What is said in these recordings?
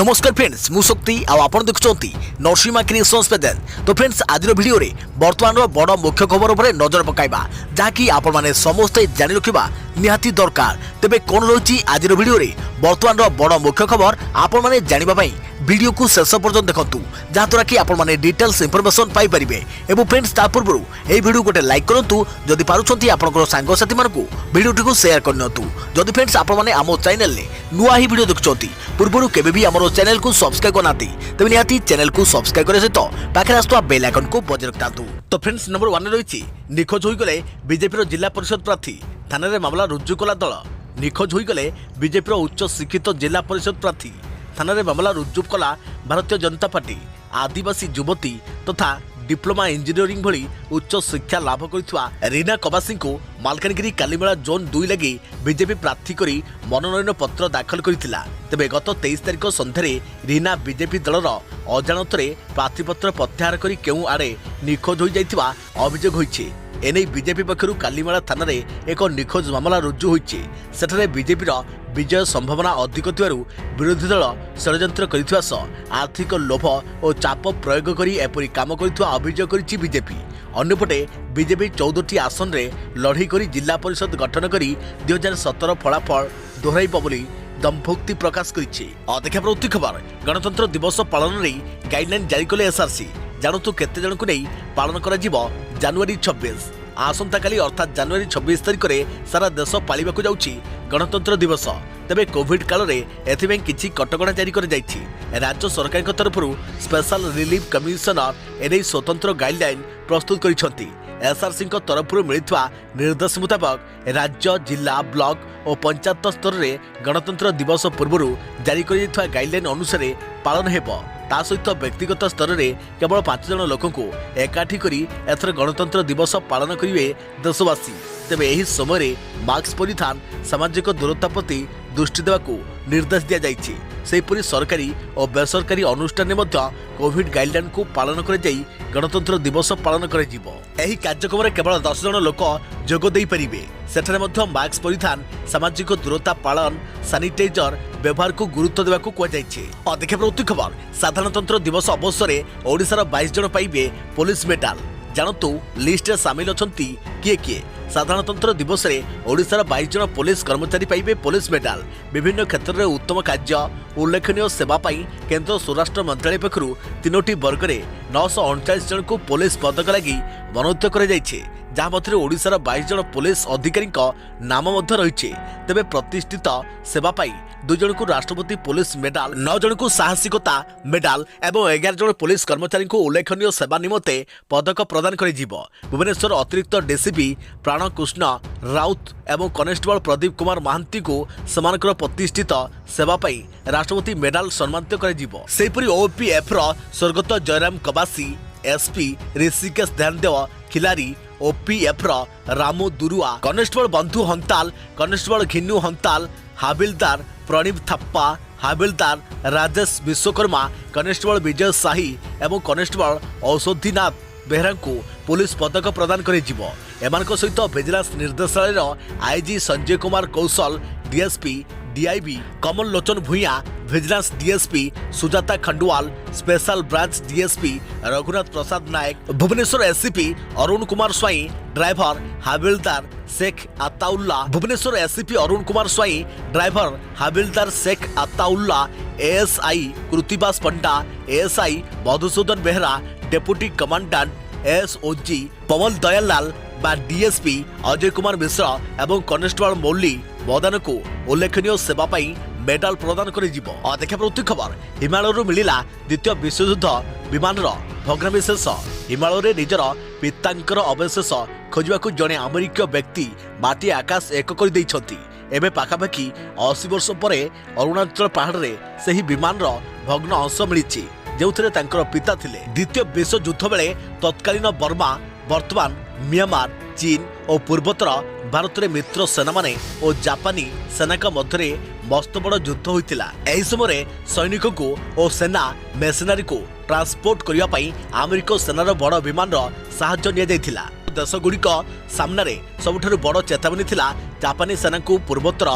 नमस्कार फ्रेंड्स मु शक्ति आपण देखुंती नरसिंहा क्रिएशंस पेज। तो फ्रेंड्स आज वीडियो रे वर्तमान बड़ मुख्य खबर उपर नजर पकाइबा जहाँकि आपण माने समस्ते जानि रखिबा निहाती दरकार। तेबे कोन रही आज वीडियो रे वर्तमान बड़ मुख्य खबर आपण माने जानिबा पई वीडियो को शेष पर्यंत देखंतु जहाँद्वारा कि आपण माने डिटेल्स इंफॉर्मेशन पाई परिबे। एवं फ्रेंड्स ता पूर्व ए वीडियो गोटे लाइक करंतु जदि पारुछंती आपनकर सांग साथी मानकु वीडियो को शेयर करनतु। जदि फ्रेंड्स आपण माने आमो चैनल ले नुआ ही वीडियो देखुछंती पूर्व केबे भी हमरो चैनल को सब्सक्राइब करनाती तबे निहाती चैनल को सब्सक्राइब करे सहित पाखे आस्तुवा बेल आइकन को बजाय रखतांतु। तो फ्रेंड्स नंबर 1 रही निखोज होई गले बीजेपी रो जिला परिषद प्रार्थी थाना रे मामला रुजु कला दल। निखोज होई गले बीजेपी रो उच्च शिक्षित जिला परिषद प्रार्थी थाना रे मामला रुजु कला भारतीय जनता पार्टी आदिवासी युवती तथा डिप्लोमा इंजीनियरिंग भली उच्च शिक्षा लाभ करिथुआ रीना कबासी को मालकानगिरी कालीमेला जोन 2 लगी बीजेपी प्रार्थी करी मनोनयन पत्र दाखल करिथिला। तेबे गत 23 तारिख संध्यारे रीना बीजेपी दलर अजाणतरे प्रार्थीपत्र प्रत्याहार करी केउ आड़े निखोज हो जाइथिबा अभियोग होइछि। एने बीजेपी पक्षरु कालीमेला थाना रे एक निखोज मामला रुजु होइछि। सेठारे बीजेपी विजय संभावना अधिक थिबारु विरोधी दल षड्यंत्र करिथुआ सह आर्थिक लोभ और चाप प्रयोग करी एपरी काम करिथुआ अभियोग करिछि बीजेपी। अन्यपटे बीजेपी 14टी आसन रे लड़ाई करी जिला परिषद गठन करी 2017 फलाफल दोहराइब बोली दम्भोक्ति प्रकाश करिछि। देखा प्रति खबर गणतंत्र दिवस पालन रे गाइडलाइन जारी कले एसआरसी। जानतु केते जन को नहीं पालन करा जिवो जनवरी 26 आसंता काली अर्थात जनवरी 26 तारिख में सारा देश पालिबाकु जाउछि गणतंत्र दिवस। तेबे कोविड काल रे एथिबे किछि कटकणा जारी कर जाइछि। राज्य सरकार के तरफ स्पेशल रिलीफ कमिशनर एने स्वतंत्र गाइडलाइन प्रस्तुत करिसंती। एसआरसी तरफ मिलता निर्देश मुताबक राज्य जिला ब्लॉक और पंचायत स्तर में गणतंत्र दिवस पूर्व जारी कर गाइडलाइन अनुसार पालन हेब। ता सहित व्यक्तिगत स्तर में केवल 5 जन लोक एकाठी करी एथर गणतंत्र दिवस पालन करेंगे देशवासी। तेबे एही समय मास्क परिधान सामाजिक दूरता प्रति दृष्टि देवाकू निर्देश दिया जाइछि। सेहीपरि सरकारी और बेसरकारी अनुष्ठान में कोविड गाइडलाइन को पालन कर गणतंत्र दिवस पालन कर एही कार्यक्रम केवल 10 जन लोक जोग देई परिबे। सेठारे मध्य मास्क परिधान सामाजिक दूरता पालन सानिटाइजर व्यवहार को गुरुत्व देवाकू कुआ जाइछि। देखा प्रति खबर साधारणतंत्र दिवस अवसर में ओडिशार 22 जन पाइबे पुलिस मेडल। जानतु लिस्ट रे सामिल अछंती किए किए। साधारणतंत्र दिवस में ओडिशार 22 जन पुलिस कर्मचारी पाइबे पुलिस मेडल। विभिन्न क्षेत्र में उत्तम कार्य उल्लेखनीय सेवा पाई केंद्र स्वराष्ट्र मंत्रालय पक्षरु 3टी वर्ग में 939 जन को पुलिस पदक लगी मनोनीत कर जाइछे। जहाँ मध्य ओडिशार 22 जन पुलिस अधिकारी नाम रही। तेबे प्रतिष्ठित सेवा पाई 2 जन को राष्ट्रपति पुलिस मेडल, 9 जन को साहसिकता मेडल एवं 11 जन पुलिस कर्मचारी को उल्लेखनीय सेवा निमंते पदक प्रदान कर भुवनेश्वर अतिरिक्त डीसीपी प्राण कृष्ण राउत एवं कनेस्टेबल प्रदीप कुमार महांती को सेमानकर प्रतिष्ठित सेवा पाई राष्ट्रपति मेडल सम्मानित कर ओपीएफ स्वर्गत Jayram Kabasi, SP Rishikesh Dhyandev Khilari, OPF Ramu Durua, constable Bandhu Hantal, constable Ghinnu Hantal, havildar Pranip Thapa, havildar Rajesh Vishwakarma, constable Vijay Sahi एवं कनेस्टेबल औषधिनाथ बेहरा को पुलिस पदक प्रदान कर सहित विजिलेंस निर्देशालय IG Sanjay Kumar Kaushal, DSP DIB Kamal Lochan Bhuyan, vigilance DSP Sujata Khandwal, special branch DSP Raghunath Prasad Nayak, Bhubaneswar SCP Arun Kumar Swain, driver havildar Sheikh Ataullah, Bhubaneswar SCP Arun Kumar Swain, driver havildar Sheikh Ataullah, ASI Kritibas Panda, ASI Madhusudan Behera, deputy commandant SOG Pawan Dayal Lal बा डीएसपी अजय कुमार मिश्र एवं कनेस्टेबल मौली मदान को उल्लेखनीय सेवा पाई मेडल प्रदान कर देखा प्रति खबर हिमालय मिला द्वितीय विश्वयुद्ध विमान भग्नावशेष। हिमालय निजर पितांकर अवशेष खोजवाक जड़े अमेरिकीय व्यक्ति माटी आकाश एक कर एबे पाखापाखि 80 वर्ष पर अरुणाचल पहाड़ रे सही विमान भग्न अंश मिली जो पिता थिले। द्वितीय विश्व युद्ध बेले तत्कालीन बर्मा वर्तमान म्यांमार चीन और पूर्वोत्तर भारत में मित्र सेना माने और जापानी सेना मध्य मस्त बड़ युद्ध होता। यह समय सैनिक को और सेना मेसिनारी को ट्रांसपोर्ट करने अमेरिका सेनार बड़ विमान साहाय्य निया जाइथिला। देशगुड़िक सामने सबुठारु बड़ चेतावनी थिला जापानी सेना को पूर्वोत्तर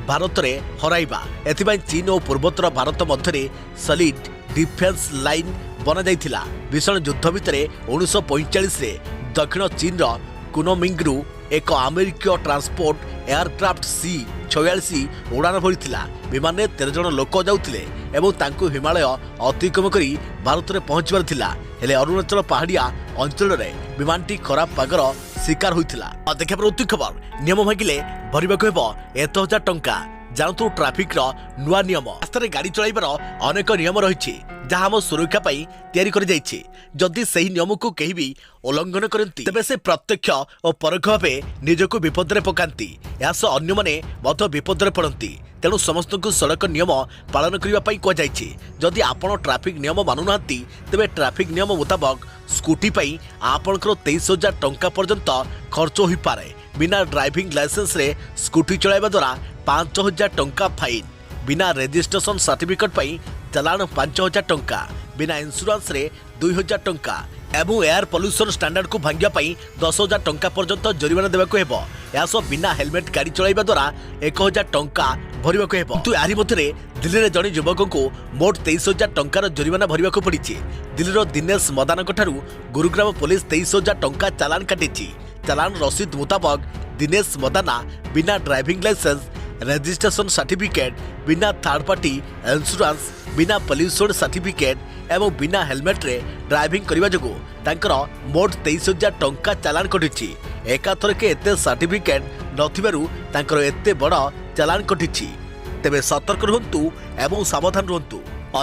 भारत में हराइबा। एथिबाई चीन और पूर्वोत्तर भारत मध्य सॉलिड डिफेंस लाइन बना जाइथिला। भीषण युद्ध भितर 1945 रे दक्षिण चीन कुनमिंगरू एक अमेरिकीय ट्रांसपोर्ट एयरक्राफ्ट C-46 उड़ान भरिथिला। विमान में 13 जन लोक जाउथिले एवं तांकु हिमालय अतिक्रम करी भारत में पहुंचबार थिला। हेले अरुणाचल पहाड़िया अंचल में विमानटी खराब पागर शिकार होइथिला। देखा प्रति खबर नियम भागिले भरिबाको हेबो 1,000 टंका। जानतु ट्राफिक नुआ नियम। रास्तार गाड़ी चलाइबार अनेक नियम रही जहाँ आम सुरक्षा तैयारी कर जाइछि। जदि सही नियम को कहीं भी उल्लंघन करती तेबे से प्रत्यक्ष और परोक्ष भाव निजक विपद में पकाती। यास अन्य माने मत विपद में पड़ती। तेणु समस्त को सड़क नियम पालन करने कहुई। जदि आपण ट्राफिक नियम मानुना तेबे ट्राफिक नियम मुताबक स्कूटी पाई आपणकर 23,000 टंका पर्यंत खर्च हो पारे। बिना ड्राइविंग लाइसेंस रे स्कूटी चलाइबा द्वारा 5,000 टंका फाइन। बिना रजिस्ट्रेशन सर्टिफिकेट पाई चलाण 5,000 टंका। बिना इंश्योरेंस रे 2,000 टंका एवं एयर पॉल्यूशन स्टैंडर्ड को भांगिया पाई 10,000 टंका पर्यंत जरिमाना देबाको हेबो। यासो बिना हेलमेट गाड़ी चलाइबा द्वारा 1,000 टंका भरिबाको हेबो। किंतु यारी मध्यरे दिल्ली रे जणी युवक को मोट 23,000 टंकार जरिमाना भरिबाको पड़िछि। दिल्लीर दिनेश मदानक ठारू गुरुग्राम पुलिस 23,000 टंका चालान काटिछि। चालान रसीद मुताबक दिनेश मदाना बिना ड्राइविंग लाइसेंस, रजिस्ट्रेशन सर्टिफिकेट, बिना थर्ड पार्टी इंश्योरेंस, बिना पॉल्यूशन सर्टिफिकेट एवं बिना हेलमेट रे ड्राइविंग करबा जगो तांकर मोट 23,000 टंका चालान कटिछि। एकाथर के एते सर्टिफिकेट नथिबारु तांकर एते बड़ चालान कटिछि। तेबे सतर्क रहंतु एवं सावधान रहंतु।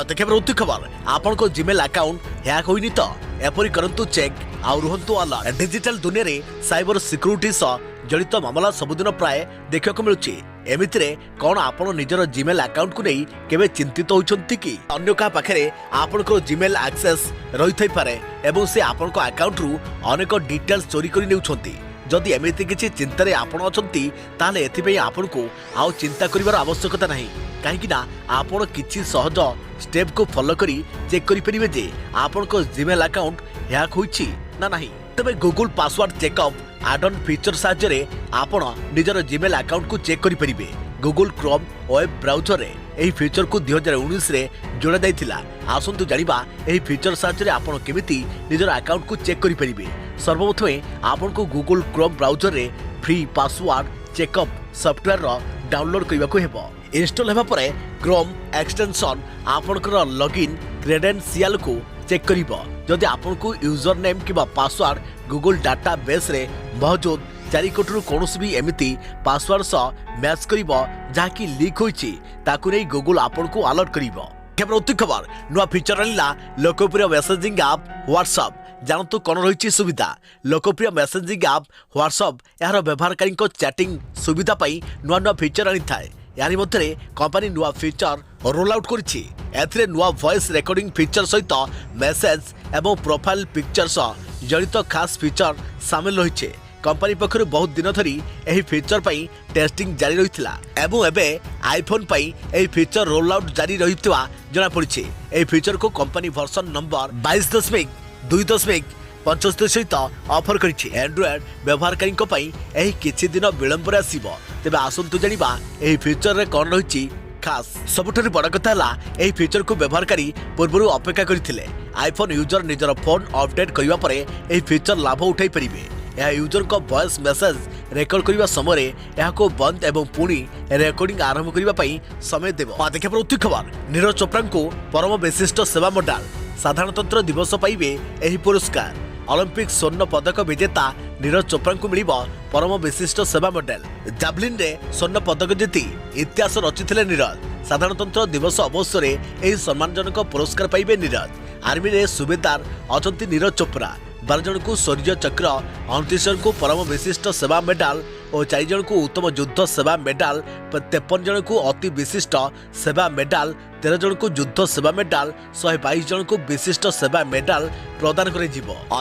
देखिए उठी खबर आपण को जीमेल अकाउंट हैक होइनी तो एपरी करंतु चेक आ रहंतु अलर्ट। डिजिटल दुनिया रे साइबर सिक्योरिटी सह जड़ित मामला सबुदिन प्राय देखा मिलुछि। एमितिरे कौन आपण निजर जीमेल अकाउंट को नहीं केबे चिंतित होइछंती कि अन्य का पाखरे आपनको जीमेल एक्सेस रही थाई पारे एवं से आपनको अकाउंट रु अनेक डिटेल्स चोरी करि नेउछंती। जदि एमिति किछि चिंता रे आपण अछंती ताले एथिपई आपनको आउ चिंता करिवार आवश्यकता नाही। काहेकि ना आपण किछि सहज स्टेप को फॉलो करी चेक करि परिबे जे आपनको जीमेल अकाउंट हैक होइछि ना नाही। तबे गूगल पासवर्ड चेकअप आडन फीचर साहाय्य आपण निजर जीमेल अकाउंट को चेक करि परिबे। गूगल क्रोम वेब ब्राउजर रे एही फीचर को 2019 रे जोड़ा जाइथिला। आसंतु जानिबा एही फीचर साहाय्य आपण केमिति निजर अकाउंट को चेक करि परिबे। सर्वप्रथमे आपण को गूगल क्रोम ब्राउजर रे फ्री पासवर्ड चेकअप सॉफ्टवेयर रो डाउनलोड करबाको हेबो। इंस्टॉल हेबा परे क्रोम एक्सटेंशन आपनकर लॉगिन क्रेडेंशियल को चेक करिबो। जदि आपनको यूजर नेम किबा पासवर्ड गूगल डाटा बेस रे मौजूद 4 कोटरु कोनोसी भी एमिति पासवर्ड सह मैच करिबो जाकी लीक होइछि ताकु नै गूगल आपनको अलर्ट करिबो। केवल उठी खबर नुआ फीचर आनिला लोकप्रिय मेसेजिंग ऐप व्हाट्सएप। जानतु कौन रही सुविधा। लोकप्रिय मेसेजिंग ऐप व्हाट्सएप यार व्यवहारकारी चैटिंग सुविधा पाई नुआ नुआ फीचर आनी थाए। यानी मध्य कंपनी नुआ फीचर रोल आउट करिछि। एथिरे नुआ वॉइस रिकॉर्डिंग फीचर सहित मेसेज एवं प्रोफाइल पिक्चर सह जड़ित खास फीचर सामिल रही। कंपनी पक्षर बहुत दिन धरी एही फीचर पाई टेस्टिंग जारी रहिथिला एवं एबे आईफोन पाई एही फीचर रोल आउट जारी रहितवा जଣା पड़िछि। एही फीचर को कंपनी वर्जन नंबर 22.2.75 सहित ऑफर करिछि। एंड्रॉइड व्यवहारकारी पाई एही किछि दिन विलंब रे आसीबो। तेबे आसंतु जानिबा एही फीचर रे कोन रहिछि खास। सबुठारु बड़ कथा हला एही फीचर को व्यवहारकारी पूर्वरु अपेक्षा करथिले। आईफोन यूजर निजर फोन अपडेट करिवा परे एही फीचर लाभ उठाई परिबे। यह यूजर को वॉइस मैसेज रेकर्ड करने समय यह बंद एवं पुणी रेकर्डिंग आरंभ करने समय देव। देखा उठी खबर नीरज चोप्रा को परम विशिष्ट सेवा मेडल। साधारणतंत्र दिवस पाइबे यही पुरस्कार। ओलंपिक स्वर्ण पदक विजेता नीरज चोप्रा को मिल परम विशिष्ट सेवा मेडल। जावलिन रे स्वर्ण पदक जीति इतिहास रचिथिले नीरज। साधारणतंत्र दिवस अवसर में सम्मानजनक पुरस्कार पाइबे नीरज। आर्मी रे सुबेदार अछंती नीरज चोप्रा। 12 जन को शौर्य चक्र, 29 जन को परम विशिष्ट सेवा मेडल और 4 जन को उत्तम युद्ध सेवा मेडल, 53 जन को अति विशिष्ट सेवा मेडल, 13 जन को युद्ध सेवा मेडल, 122 जन को विशिष्ट सेवा मेडल प्रदान कर।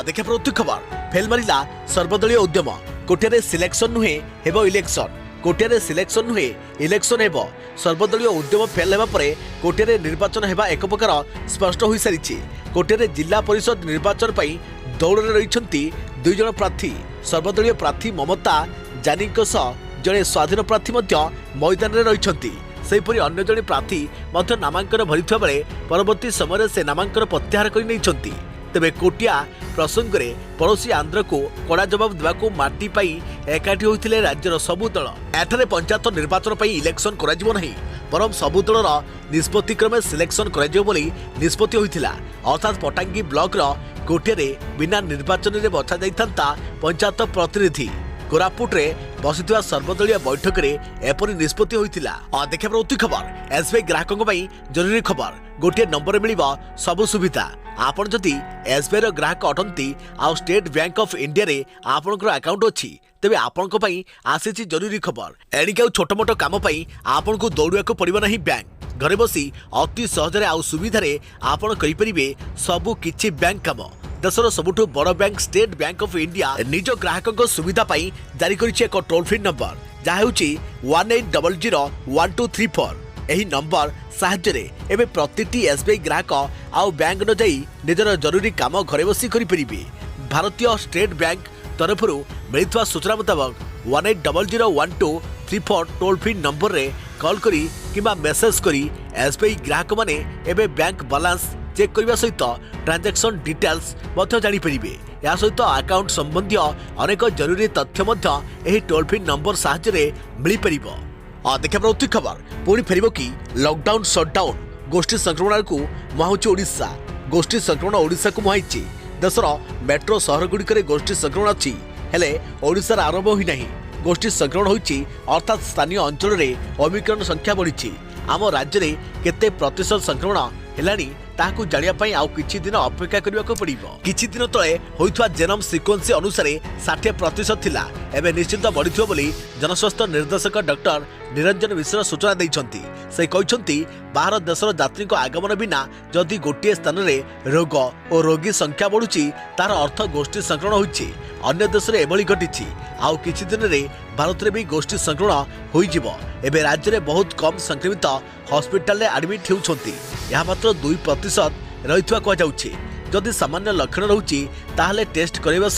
देखा प्रति खबर फेल मारिला सर्वदलीय उद्यम। कोटिया सिलेक्शन नुहे हेबो इलेक्शन। कोटिया सिलेक्शन नुहे इलेक्शन हेबो। सर्वदलीय उद्यम फेल हेबा परे कोटिया निर्वाचन हेबा एक प्रकार स्पष्ट हो सारी। कोटिया जिला परिषद निर्वाचन पाई दौड़ में रही 2 जन प्रार्थी। सर्वदलीय प्रार्थी ममता जानी जड़े स्वाधीन प्रार्थी मैदान में रही। सेहीपरि अन्य जड़े प्रार्थी नामांकन भरी बेले परवर्ती समय से नामांकन प्रत्याहार कर तेबे कोटिया प्रसंग में पड़ोशी आंध्र को कड़ा जवाब देवाक माटी पाई एकाठी होते राज्यर सबु दल। एठारे पंचायत निर्वाचन पर इलेक्शन कराजिबो नहीं, बरम सबु दलर निष्पत्ति क्रमे सिलेक्शन कराजिबो बोली निष्पत्ति होइथिला। अर्थात पटांगी ब्लॉक कोटिया बिना निर्वाचन में बछा जाइथांता पंचायत प्रतिनिधि। कोरापुट रे बसिथिबा सर्वदलीय बैठक में एपरि निष्पत्ति होइथिला। देखिए प्रति खबर एसबीआई ग्राहकों पर जरूरी खबर गोटे नंबर मिल सबु सुविधा। आपण जदि एसबीआई रो ग्राहक अटंती आ स्टेट बैंक ऑफ इंडिया रे आपनकर अकाउंट अछि तेबे आपनक पई आसीछि जरूरी खबर। एणिक छोट मोट काम पई आपनको दौड़िया पड़िबो नहीं। बैंक घरे बसी अति सहजरे आ सुविधा रे आपण करि परिबे सबु किछि बैंक काम। देशर सबुठु बड़ bank state bank of India निज ग्राहकों सुविधा पाई जारी करिछि एक टोल फ्री नंबर जहा होछि 18001234। एही नंबर साहाय्य एवं प्रतिटी एसबीआई ग्राहक आउ बैंक न जाई निजर जरूरी काम घरे बसी करि परिबे। भारतीय स्टेट बैंक तरफ मिलता सूचना मुताबक 18001234 टोल फ्री नंबर रे कॉल करी किंबा मेसेज करी एसबीआई ग्राहक माने एबे बैंक बैलेंस चेक करने सहित ट्रांजैक्शन डिटेल्स जानी परिबे। या सहित अकाउंट संबंधी अनेक जरूरी तथ्य टोल फ्री नंबर साहाय्य मिल परिबो। देखिए प्रति खबर पुणी फेरब कि लॉकडाउन शटडाउन गोष्ठी संक्रमण को मुहाउछि ओडिशा। गोष्ठी संक्रमण ओडिशा को मुहाइछि। देशर मेट्रो सहर गुड़िक गोष्ठी संक्रमण अच्छी हेले ओडिशार आरंभ होई नहीं। गोष्ठी संक्रमण होइछि अर्थात स्थानीय अंचल में ओमिक्रॉन संख्या बढ़ी। आम राज्य में केते प्रतिशत संक्रमण हेलानी ताकू जानिया पई आउ किछि दिन अपेक्षा करबाक पड़िबो। किछि दिन तळे होइथवा जेनोम सिक्वेन्स अनुसार 60% थिला, एबे निश्चित बढ़िथिबो बोली जनस्वास्थ्य निर्देशक डॉक्टर निरंजन मिश्र सूचना दैछंती। से कहछंती बाहर देशर यात्री आगमन बिना जदि गोटे स्थान में रोग और रोगी संख्या बढ़ुची तार अर्थ गोष्ठी संक्रमण होइछि। अन्य देश में एभली घटिछि। आउ किछि दिन रे भारत में भी गोष्ठी संक्रमण होइजिबो। एबे राज्य में बहुत कम संक्रमित हॉस्पिटल एडमिट होउछंती। यह मात्र 2% रहितवा कह जाउछि। जदि सामान्य लक्षण रहुछि ताहले टेस्ट करबा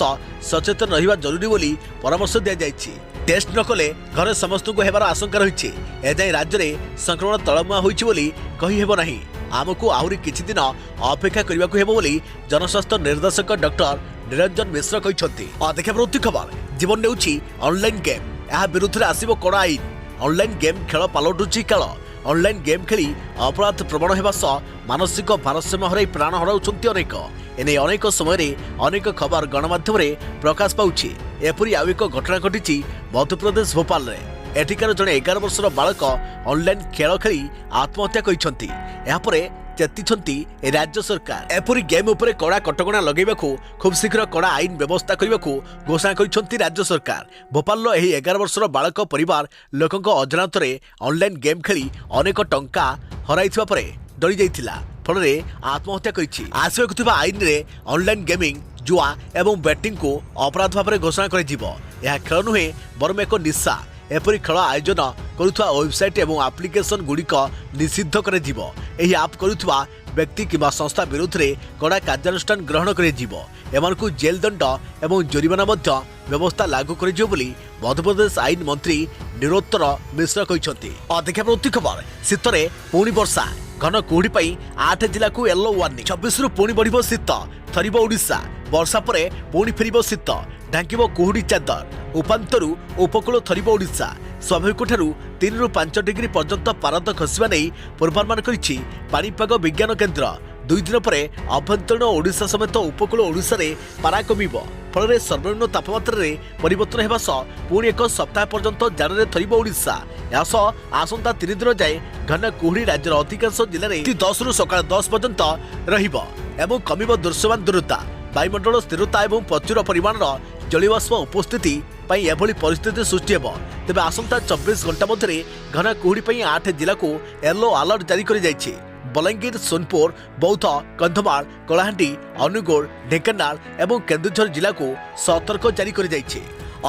सचेतन रहिबा जरूरी बोली परामर्श दिया जाइछि। टेस्ट न कले घरे समस्त को हेबार आशंका रहिछि। एजाई राज्य में संक्रमण तळमुआ होइछि बोली कहि हेबो नाही। आमको आहुरी किछि दिन अपेक्षा करबाक हेबो बोली जनस्वास्थ्य निर्देशक डॉक्टर निरंजन मिश्र कहछंती। देखिए प्रति खबर जीवन नेउछि ऑनलाइन गेम यह विरुद्ध रे आसीबो कड़ा आईन। ऑनलाइन गेम खेल पालटुछि काल। ऑनलाइन गेम खेली अपराध प्रवण होगा सह मानसिक भारसाम्य हराई प्राण हराउछंती अनेक। एने अनेक समय अनेक खबर गणमाध्यम प्रकाश पाउछि। एपरी आउ एक घटना घटी मध्यप्रदेश भोपाल रे। एठिकार जड़े 11 वर्षर बालक ऑनलाइन खेल खेली आत्महत्या करिसंती। यापरे चेतिछंती राज्य सरकार। एपरी गेम उपरे कड़ा कटकणा लगेबाकू खूब शीघ्र कड़ा आईन व्यवस्था करबाकू घोषणा करिसंती राज्य सरकार। भोपाल एही 11 वर्षर बालक परिवार लोकंक अजाणतरे ऑनलाइन गेम खेली अनेक टंका हराइथिबा परे डरी जाइथिला। फलरे आत्महत्या करिछि। आसबाकू थिबा आईन रे ऑनलाइन गेमिंग जुआ एवं बैटिंग को अपराध भाव घोषणा करिजिबो। यह खेल नुहे बरम एक निशा। एपरी खेल आयोजन करुवा वेबसाइट एवं एप्लिकेशन गुड़िक निषिद्ध करिजिबो। एही आप करुवा व्यक्ति किंवा संस्था विरुद्ध रे कड़ा कार्यानुष्ठान ग्रहण करिजिबो। एमानकु जेल दंड एवं जोरिमाना मध्य व्यवस्था लागू करिजिबो बोली मध्यप्रदेश आईन मंत्री निरोत्तर मिश्र कहछंती। देखिए प्रति खबर शीतरे पुणी वर्षा घन कुहुड़ी पाई 8 जिला को येलो वार्निंग। 26 रु पुणी बढ़िबो शीत थरिबो ओडिशा। वर्षा परे पुणी फेरिबो शीत ढांकिबो कुहुड़ी चादर। उपांतरु उपकूल थरिबो ओडिशा। स्वाभाविक ठारू 3 रु 5 डिग्री पर्यंत पारद खसिबा नै पूर्वानुमान करिछि पाणीपाग विज्ञान केन्द्र। 2 दिन पर अभ्यंतरीण ओडिशा समेत उपकूल ओडिशा रे पारा कमिबो। फल सर्वनिम्न तापमात्रा रे परिवर्तन हेबा सह पुणी एक सप्ताह पर्यंत जाड़े थरिबो ओडिशा। यास आसंता 3 दिन जाए घन कुहुड़ी राज्यर अधिकांश जिले में 10 रु सकाळ 10 पर्यंत रहिबो एवं कमिबो दृश्यमान दूरता। वायुमंडल स्थिरता एवं प्रचुर परिमाण जलीयबाष्प उपस्थिति पाई एभली परिस्थिति सृष्टि हेबो। तेबे आसंता 24 घंटा मध्य घन कुहुड़ी पाई 8 जिला को येलो अलर्ट जारी करि जायछि। बलांगीर, सोनपुर, बौद्ध, कंधमाल, कलाहांडी, अनुगुल, ढेंकानाल एवं केन्दुझर जिला को सतर्क जारी करि जायछि।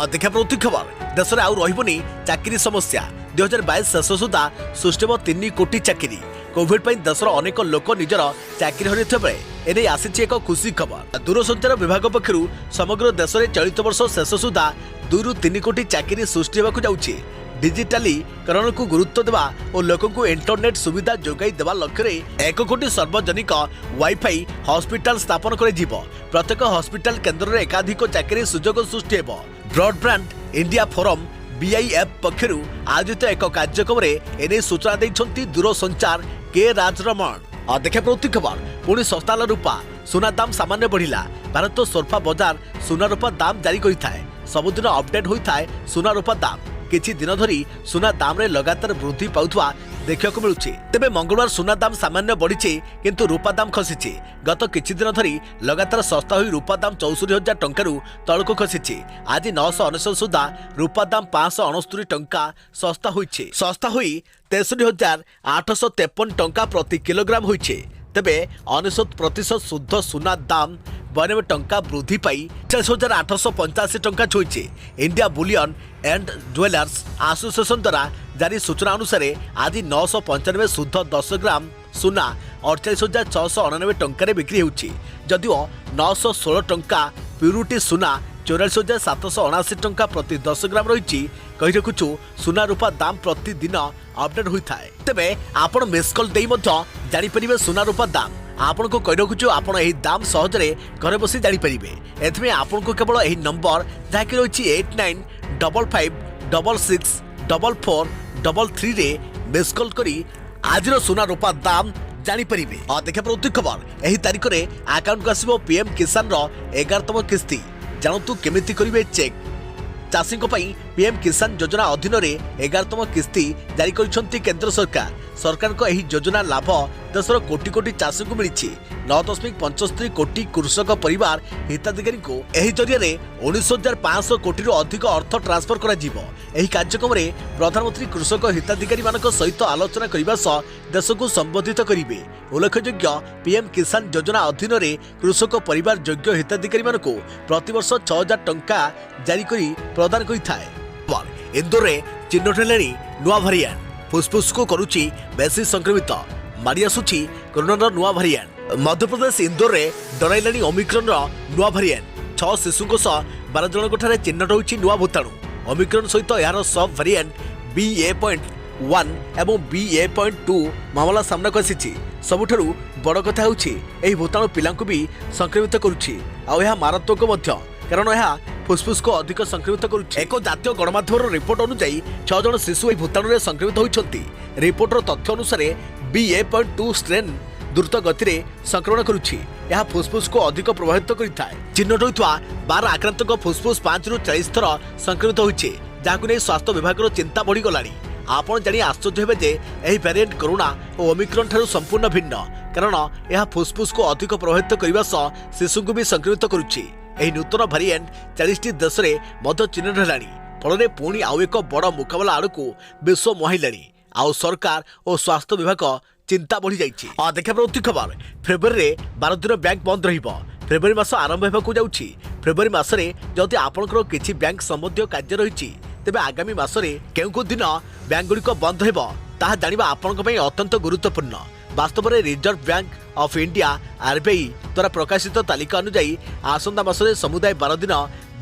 देखिए प्रति खबर देश में आउ रहिबनी चाकरी समस्या। 2022 शेष सुधा सृष्टि 3 कोटी चाकरी। कोविड पर देशर अनेक लोक निजर चाकरी हरैथिबा बेले एने आसीछि एक खुशी खबर। दूरसंचार विभाग पक्षरु समग्र देश में चलित वर्ष शेष सुधा 2 ରୁ 3 कोटी चाकरी सृष्टि होगा जाउछि। डिजिटालीकरण को गुरुत्व देवा और लोक को इंटरनेट सुविधा जोगाई देवा लक्ष्य 1 कोटी सार्वजनिक वाईफाई हॉस्पिटल स्थापन कर प्रत्येक हॉस्पिटल केन्द्र में एकाधिक चाकरी सुजोग सृष्टि हेब। ब्रॉडबैंड इंडिया फोरम BIF पक्षरु आयोजित एक कार्यक्रम में एने सूचना देइछन्ति दूरसंचार के राजरमण। देखा प्रति खबर पुणी सस्ता रूपा सुना दाम सामान्य बढ़िला। भारत सोरफा बाजार सुना रूपा दाम जारी करिथाय। सबुदिन अपडेट होता है सुना रूपा दाम। किछि दिन धरी सुना दाम रे लगातार वृद्धि पाउथवा देखा मिलुछि। तेबे मंगलवार सुना दाम सामान्य बढ़िछि किंतु रूपा दाम खसिछि। गत किछि दिन धरी लगातार सस्ता होई रूपा दाम 64,000 टंकारु तळको खसिछि। आज 999 सुधा रूपा दाम 569 टंका सस्ता होइछि। सस्ता होई 63,853 टंका प्रति किलोग्राम होइछि। तेबे 99% शुद्ध सुना दाम 92 टंका वृद्धि पाई 43,885 टंका छुईছে। India bullion and jewellers association द्वारा जारी सूचना अनुसार आज 995 शुद्ध 10 ग्राम सुना 48,699 टंका बिक्री होउछि। जदिओ 916 टंका प्यूरिटी सुना 44,779 टंका प्रति 10 ग्राम रही। कही रखुछु सुना रूपा दाम प्रतिदिन अपडेट होता है। तेबे आपण मिस कॉल देई मध्य जानि परिबे सुना रूपा दाम। आपण को कही रखुछु आपण एही दाम सहजरे घरे बसी जानि परिबे। एथमे आपण को केवल एही नंबर जाकि रही 8955664433 रे मिस कॉल करी आजिर सुना रूपा दाम जानि परिबे। देखा प्रति खबर एही तारिख रे अकाउंट को आसीबो PM किसान रो 11तम किस्ती। जानतु केमिति करिवे चेक। चाषी PM किसान योजना अधीन 11तम किस्ती जारी करिसेंति केंद्र सरकार। सरकार को एही योजना लाभ देशर कोटी कोटी चाषी को मिली। 9.75 कोटी कृषक परिवार हिताधिकारी को एही जरिया 19,500 कोटी अधिक अर्थ ट्रांसफर करा जिवो। एही कार्यक्रम रे प्रधानमंत्री कृषक हिताधिकारी मानक सहित आलोचना करिबा सह देश को संबोधित करिवे। उल्लेखयोग्य PM किसान योजना अधीन कृषक परिवार योग्य हिताधिकारी मानक प्रतिवर्ष 6,000 टंका जारी करी प्रदान करिथाय। इंदौर रे चिन्हट हेलेनी नुआ भारिएंट फुसफुस को करुची बेसी संक्रमित मारी आसुची कोरोना नुआ भारिएंट। मध्यप्रदेश इंदौर रे डराइलानी ओमिक्रॉन नुआ भारिएंट। 6 शिशुओं सह 12 जनक चिन्हट होइछि नुआ भूताणु। ओमिक्रॉन सहित यार सब भारिएंट BA.1 एवं BA.2 मामला सामना को आसीछि। सबुठारु बड़ कथा होछि एही भूताणु पिलांकु भी संक्रमित करुछि। आ यह मारात्मक मध्य कारण यह फुसफुस को अधिक संक्रमित करुछि। एक जातीय गणमाध्यम रिपोर्ट अनुसार 6 जन शिशु एही भूताणु रे संक्रमित होइछन्ति। रिपोर्टर तथ्य अनुसार BA.2 स्ट्रेन द्रुत गति रे संक्रमण करुछि। यह फुसफुस को अधिक प्रभावित करिथाय। चिन्हट होइतवा 12 आक्रांतक फुसफुस 5 ରୁ 40 थर संक्रमित होइछि। जाकु नै स्वास्थ्य विभाग चिंता बढ़ी गलानी। आपण जानी आश्चर्य हेबे जे एही वेरिएंट कोरोना और ओमिक्रॉन ठारू संपूर्ण भिन्न कारण यह फुसफुस को अधिक प्रभावित करने सह शिशु को भी संक्रमित करुछि। एही नूतन वेरिएंट 40टी देश में मध्य चिन्हट हेलानी। फल पुणी आउ एक बड़ मुकाबला आड़ को विश्व मुहाइलानी। आउ सरकार और स्वास्थ्य विभाग चिंता बढ़ी जाइछि। देखा प्रति खबर फेब्रुआरी 12 दिन बैंक बंद रहिबो। फेब्रुआरी मास आरंभ हेबाकु जाउछि। फेब्रुआरी मासरे जदि आपनकर किछि बैंक संबंधी कार्य रहिछि तेबे आगामी मासरे केउ दिन बैंक गुड़िक बंद हेबो ताहा जानिबा आपनक पई अत्यंत गुरुत्वपूर्ण। वास्तव में reserve bank of India RBI द्वारा प्रकाशित तालिका अनुसार आसंता मासरे समुदाय 12 दिन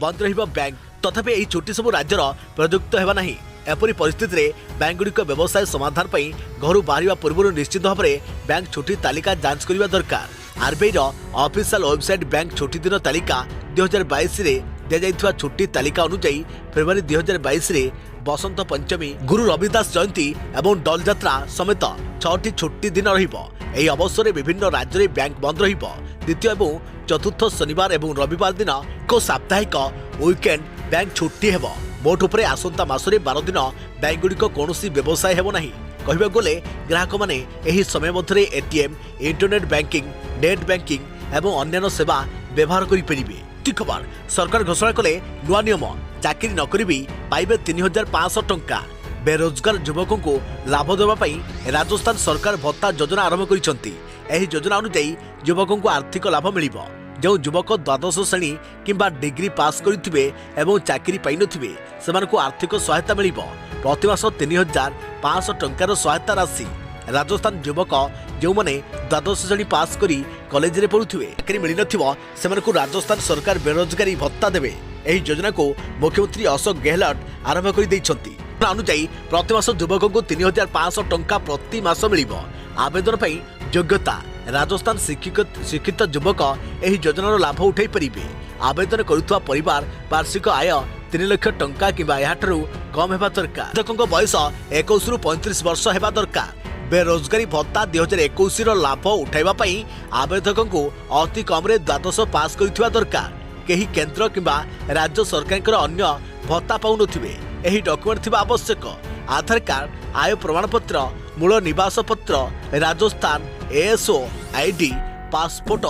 बंद रहिबो बैंक। तथापि एही छुट्टी सब राज्यर प्रयुक्त हेबा नाही। एपरी परिस्थिति रे बैंक गुड़िक व्यवसाय समाधान पई घर बाहरिबा पूर्व निश्चित भाव में बैंक छुट्टी तालिका जांच करबा दरकार। RBI ऑफिशियल वेबसाइट बैंक छुट्टी दिन तालिका 2022 रे दिया जाइथिबा छुट्टी तालिका अनुसार फेब्रुआरी 2022 रे बसंत पंचमी गुरु रविदास जयंती एवं डल यात्रा समेत 6टी छुट्टी दिन रहिबो। एही अवसर में विभिन्न राज्य में बैंक बंद रहिबो। द्वितीय एवं चतुर्थ शनिवार एवं रविवार दिन को साप्ताहिक वीकेंड बैंक छुट्टी हेबो। मोट उपरे आसंता मासरे 12 दिन बैंक गुड़िक कौनसी व्यवसाय हेबो नाही। कहबा गले ग्राहक माने एही समय मध्यरे ATM, internet banking, net banking एवं अन्य सेवा व्यवहार करि परिबे। खबर सरकार घोषणा कले नुआ नियम चाकरी नकरी भी पाइबे 3,500 टंका। बेरोजगार युवकों को लाभ देवा पई राजस्थान सरकार भत्ता योजना आरंभ करिसंती। एही योजना अनुसार युवकों को आर्थिक लाभ मिलिबो। जो युवक द्वादश श्रेणी किंबा डिग्री पास करिथिबे एवं चाकरी पाइ नथिबे सेमानकु आर्थिक सहायता मिलिबो। प्रतिमास 3,500 टंकार सहायता राशि राजस्थान युवक जो मैंने द्वादश श्रेणी पास करी कॉलेज रे पढ़ुथिबे चाकरी मिल नथिबो सेमानकु राजस्थान सरकार बेरोजगारी भत्ता देबे। एही योजना को मुख्यमंत्री अशोक गहलोत आरंभ कर दैछंती। अनुसार प्रति मास युवक को 3500 टंका प्रति मास मिलिबो। आवेदन पई योग्यता राजस्थान शिक्षित युवक एही योजनार लाभ उठाई परिबे। आवेदन करुवा परिवार वार्षिक आय 3 लाख टंका किंबा याठारु कम हेबा दरकार। शिक्षकों बयस 21 रु 35 वर्ष हेबा दरकार। बेरोजगारी भत्ता 2021 लाभ उठाइबा पई आवेदकों को अति कम रे द्वादश पास करिथिबा दरकार। केही केंद्र किंबा राज्य सरकार अन्य भत्ता पाउ नथिबे। एही डॉक्यूमेंट थिबा आवश्यक। आधार कार्ड, आय प्रमाण पत्र, मूल निवास पत्र, Rajasthan ASO ID, passport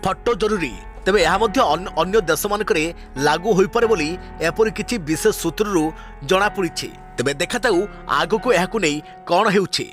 photo जरूरी। तेबे यह अन्य देश मानकरे लागू होई पारे बोली एपरि किछि विशेष सूत्ररू जणा पड़िछि। तेबे देखाताउ आगको एहाकु नै कोन हेउछि।